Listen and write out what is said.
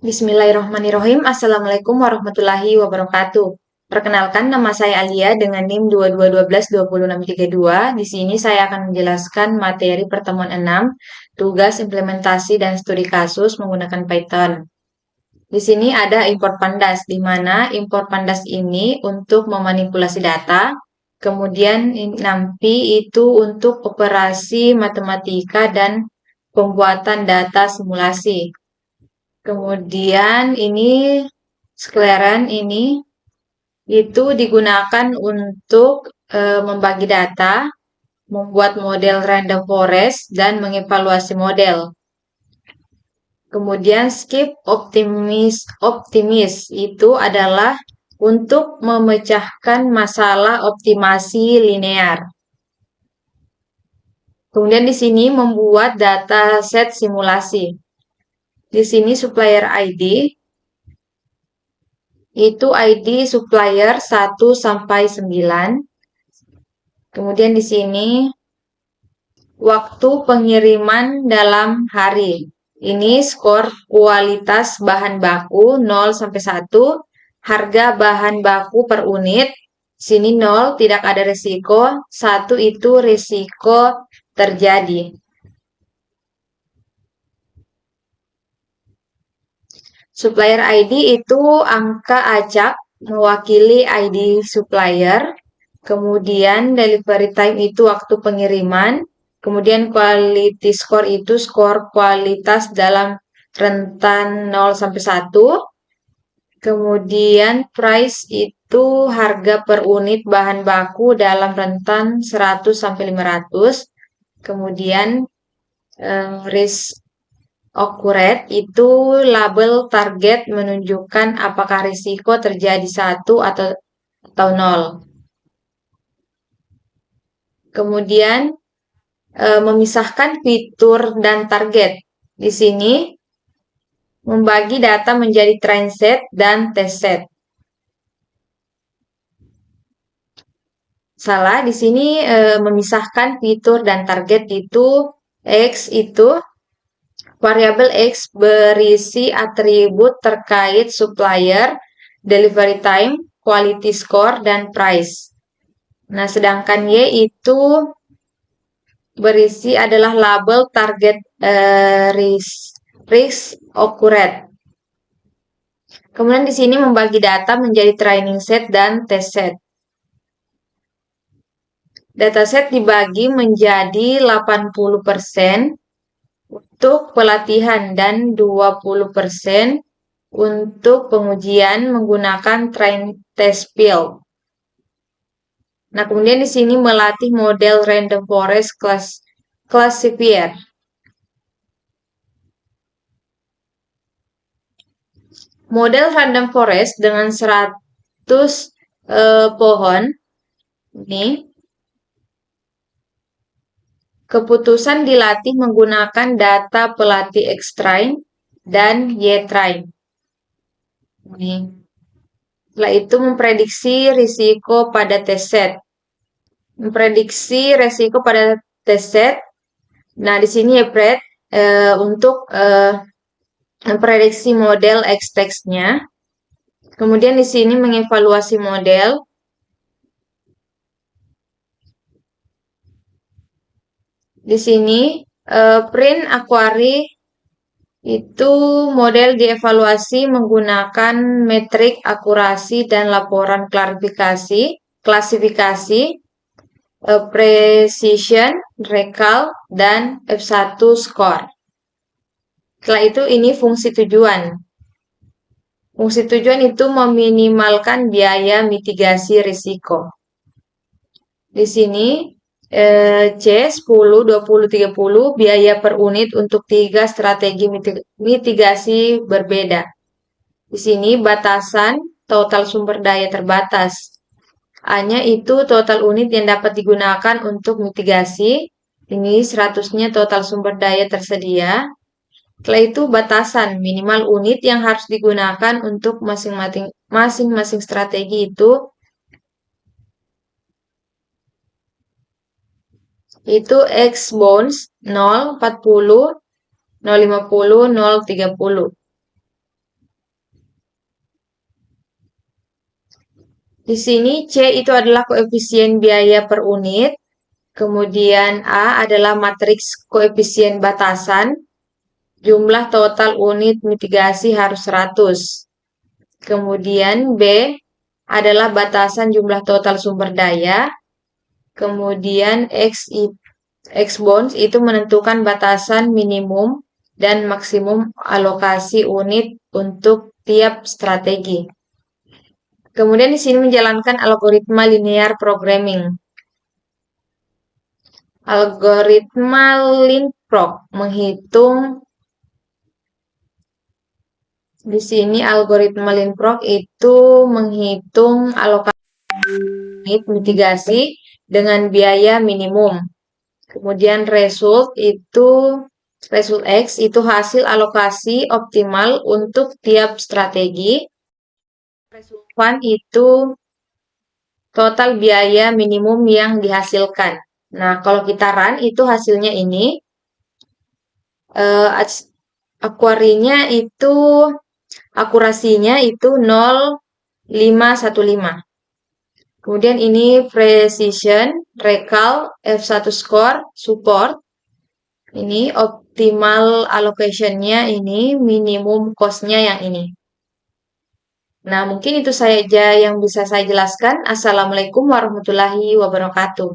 Bismillahirrahmanirrahim. Assalamualaikum warahmatullahi wabarakatuh. Perkenalkan, nama saya Alia dengan NIM 2212-20632. Di sini saya akan menjelaskan materi pertemuan 6, tugas implementasi dan studi kasus menggunakan Python. Di sini ada import pandas, di mana import pandas ini untuk memanipulasi data, kemudian NumPy itu untuk operasi matematika dan pembuatan data simulasi. Kemudian ini Sclaren ini itu digunakan untuk membagi data, membuat model random forest, dan mengevaluasi model. Kemudian skip optimis itu adalah untuk memecahkan masalah optimasi linear. Kemudian di sini membuat data set simulasi. Di sini supplier ID itu ID supplier 1 sampai 9. Kemudian di sini waktu pengiriman dalam hari. Ini skor kualitas bahan baku 0 sampai 1, harga bahan baku per unit. Sini 0 tidak ada risiko, 1 itu risiko terjadi. Supplier ID itu angka acak mewakili ID supplier. Kemudian delivery time itu waktu pengiriman. Kemudian quality score itu skor kualitas dalam rentan 0 sampai 1. Kemudian price itu harga per unit bahan baku dalam rentan 100 sampai 500. Kemudian risk accurate itu label target menunjukkan apakah risiko terjadi 1 atau 0. Kemudian memisahkan fitur dan target. Di sini membagi data menjadi train set dan test set. Salah, di sini memisahkan fitur dan target itu X itu variabel X berisi atribut terkait supplier, delivery time, quality score, dan price. Nah, sedangkan Y itu berisi adalah label target risk accurate. Kemudian di sini membagi data menjadi training set dan test set. Dataset dibagi menjadi 80% untuk pelatihan dan 20% untuk pengujian menggunakan train test field. Nah, kemudian di sini melatih model random forest classifier. Model random forest dengan 100 pohon ini keputusan dilatih menggunakan data pelatih X-train dan Y-train. Ini. Setelah itu memprediksi risiko pada test set. Memprediksi risiko pada test set. Nah, di sini ya, untuk memprediksi model X-text-nya. Kemudian di sini mengevaluasi model. Di sini print aquary itu model dievaluasi menggunakan metrik akurasi dan laporan klasifikasi, precision, recall, dan F1 score. Setelah itu ini fungsi tujuan. Fungsi tujuan itu meminimalkan biaya mitigasi risiko. Di sini C 10, 20, 30 biaya per unit untuk 3 strategi mitigasi berbeda. Di sini batasan total sumber daya terbatas. A-nya itu total unit yang dapat digunakan untuk mitigasi. Ini 100-nya total sumber daya tersedia. Setelah itu batasan minimal unit yang harus digunakan untuk masing-masing strategi itu X bounds 0, 40, 0, 50, 0, 30. Di sini C itu adalah koefisien biaya per unit. Kemudian A adalah matriks koefisien batasan. Jumlah total unit mitigasi harus 100. Kemudian B adalah batasan jumlah total sumber daya. Kemudian X bonds itu menentukan batasan minimum dan maksimum alokasi unit untuk tiap strategi. Kemudian di sini menjalankan algoritma linear programming. Algoritma LinProg menghitung di sini algoritma LinProg itu menghitung alokasi unit mitigasi dengan biaya minimum. Kemudian result X itu hasil alokasi optimal untuk tiap strategi. Resultan itu total biaya minimum yang dihasilkan. Nah, kalau kita run itu hasilnya ini. Akurasinya itu 0,515. Kemudian ini precision, recall, F1 score, support. Ini optimal allocation-nya ini, minimum cost-nya yang ini. Nah, mungkin itu saja yang bisa saya jelaskan. Assalamualaikum warahmatullahi wabarakatuh.